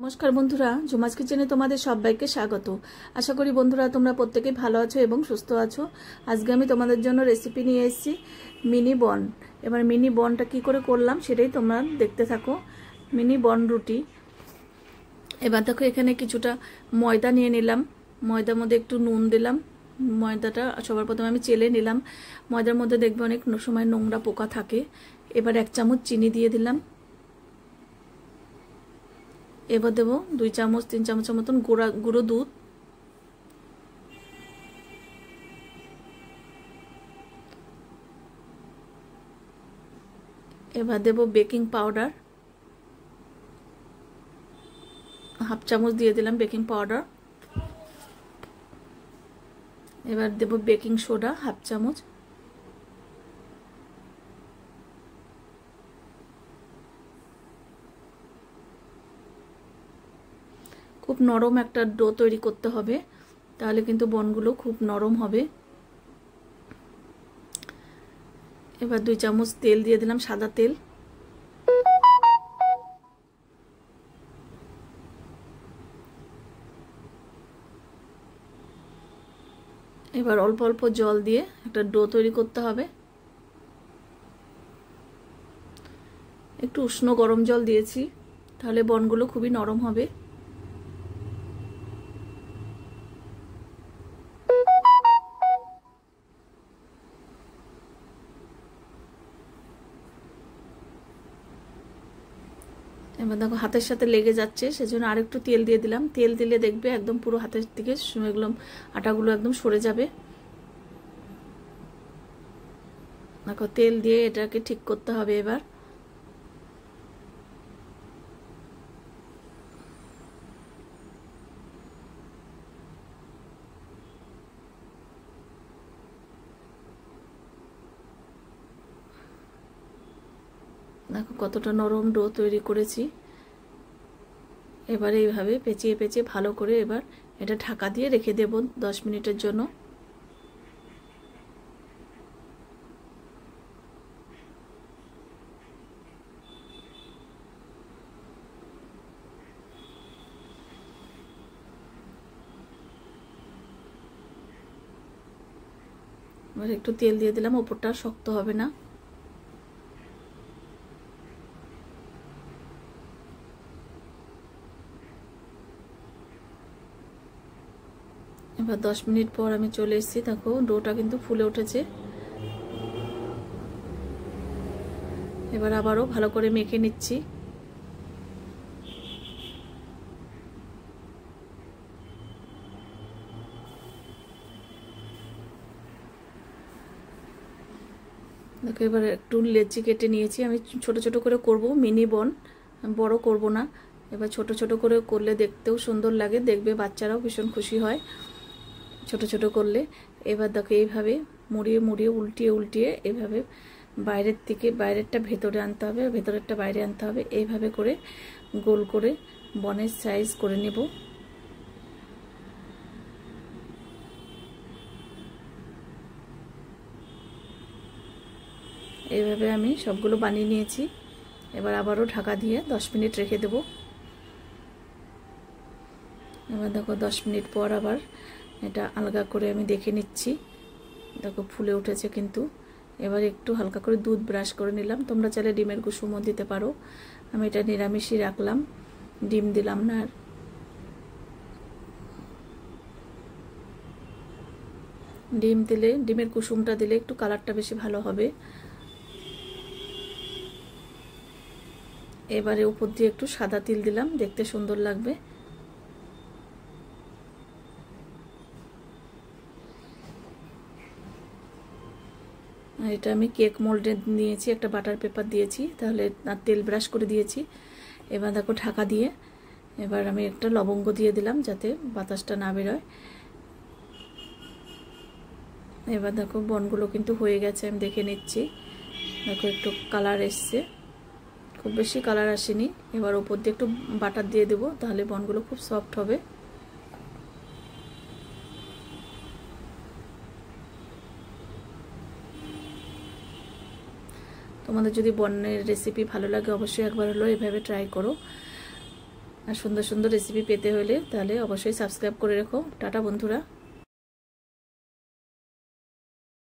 নমস্কার বন্ধুরা, জুমাস কিচেনে তোমাদের সবাইকে স্বাগত। আশা করি বন্ধুরা তোমরা প্রত্যেকেই ভালো আছো এবং সুস্থ আছো। আজকে আমি তোমাদের জন্য রেসিপি নিয়ে এসেছি মিনি বন। এবার মিনি বনটা কি করে করলাম সেটাই তোমরা দেখতে থাকো। মিনি বন রুটি। এবার দেখো এখানে কিছুটা ময়দা নিয়ে নিলাম। ময়দার মধ্যে একটু নুন দিলাম। ময়দাটা সবার প্রথমে আমি চেলে নিলাম। ময়দার মধ্যে দেখবে অনেক সময় নোংরা পোকা থাকে। এবার 1 চামচ চিনি দিয়ে দিলাম। এবার দেবো 2 চামচ 3 চামচের মতন গুঁড়ো দুধ। এবার দেবো বেকিং পাউডার, 1/2 চামচ দিয়ে দিলাম বেকিং পাউডার। এবার দেবো বেকিং সোডা 1/2 চামচ। খুব নরম একটা ডো তৈরি করতে হবে, তাহলে কিন্তু বনগুলো খুব নরম হবে। এবার 2 চামচ তেল দিয়ে দিলাম, সাদা তেল। এবার অল্প অল্প জল দিয়ে একটা ডো তৈরি করতে হবে। একটু উষ্ণ গরম জল দিয়েছি, তাহলে বনগুলো খুবই নরম হবে। এবার দেখো হাতের সাথে লেগে যাচ্ছে, সেজন্য আরেকটু তেল দিয়ে দিলাম। তেল দিলে দেখবে একদম পুরো হাতের থেকে এগুলো আটাগুলো একদম সরে যাবে। দেখো তেল দিয়ে এটাকে ঠিক করতে হবে। এবার দেখো কতটা নরম ডো তৈরি করেছি। এবার এইভাবে পেঁচিয়ে পেঁচিয়ে ভালো করে এবার এটা ঢাকা দিয়ে রেখে দেব 10 মিনিটের জন্য। এবার একটু তেল দিয়ে দিলাম, ওপরটা শক্ত হবে না। এবার 10 মিনিট পর আমি চলে এসেছি। দেখো ডোটা কিন্তু ফুলে উঠেছে। এবার আবারও ভালো করে মেখে নিচ্ছি। দেখো এবার একটু লেচি কেটে নিয়েছি। আমি ছোট ছোট করে করব মিনি বন, বড় করব না। এবার ছোট ছোট করে করলে দেখতেও সুন্দর লাগে, দেখবে বাচ্চারাও ভীষণ খুশি হয় ছোট ছোট করলে। এবার দেখো এইভাবে মুড়িয়ে মুড়িয়ে উল্টিয়ে উল্টিয়ে এভাবে বাইরের থেকে বাইরেরটা ভেতরে আনতে হবে, ভেতরেরটা বাইরে আনতে হবে। এইভাবে করে গোল করে বনের সাইজ করে নেব। এইভাবে আমি সবগুলো বানিয়ে নিয়েছি। এবার আবারও ঢাকা দিয়ে 10 মিনিট রেখে দেব। এবার দেখো 10 মিনিট পর আবার এটা আলগা করে আমি দেখে নিচ্ছি। দেখো ফুলে উঠেছে কিন্তু। এবার একটু হালকা করে দুধ ব্রাশ করে নিলাম। তোমরা চাইলে ডিমের কুসুমও দিতে পারো। আমি এটা নিরামিষই রাখলাম, ডিম দিলাম না। আর ডিম দিলে, ডিমের কুসুমটা দিলে একটু কালারটা বেশি ভালো হবে। এবারে উপর দিয়ে একটু সাদা তিল দিলাম, দেখতে সুন্দর লাগবে। এটা আমি কেক মোল্ডে নিয়েছি, একটা বাটার পেপার দিয়েছি, তাহলে আর তেল ব্রাশ করে দিয়েছি। এবার দেখো ঢাকা দিয়ে এবার আমি একটা লবঙ্গ দিয়ে দিলাম যাতে বাতাসটা না বেরোয়। এবার দেখো বনগুলো কিন্তু হয়ে গেছে, আমি দেখে নিচ্ছি। দেখো একটু কালার এসছে, খুব বেশি কালার আসেনি। এবার ওপর দিয়ে একটু বাটার দিয়ে দেবো, তাহলে বনগুলো খুব সফট হবে। তোমাদের যদি বনের রেসিপি ভালো লাগে অবশ্যই একবার হলো এভাবে ট্রাই করো। আর সুন্দর সুন্দর রেসিপি পেতে হলে তাহলে অবশ্যই সাবস্ক্রাইব করে রেখো। টাটা বন্ধুরা।